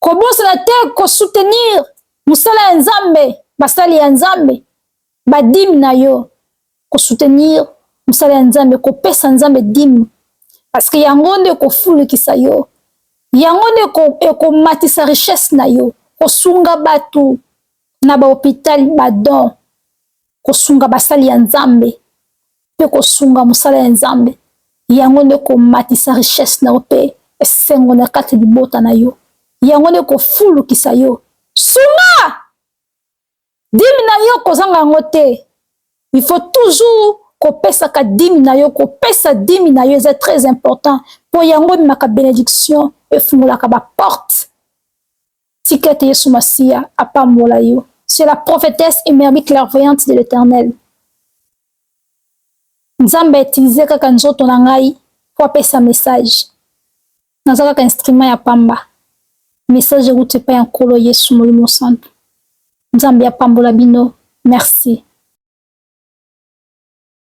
kobosana te ko soutenir musala ya nzambe basali ya nzambe badimi na yo ko soutenir musala ya nzambe kopesa nzambe dimi parce que yango nde kofulukisa yo yango nde ekomatisa richesse na yo kosunga bato na bahôpital badon kosunga basali ya nzambe mpe kosunga musala ya nzambe yango nde komatisa richesse na yo mpe esengo na kati libota na yo yango nde kofulukisa yo sunga dimi na yo kozanga yango te il faut toujours kopesaka dimi na yo kopesa dimi na yo c'est très important po yango bimaka bénédiction efungolaka baporte tika ete yesu masiya apambola yo. C'est la prophétesse Emerbi clairvoyante de l'Éternel. Nzambe utilisé kaka nzoto na ngai po apesa message. Naza kaka instrument ya pamba. Message route pa ya nkolo Yesu molimo santo. Nzambe apambola bino. Merci.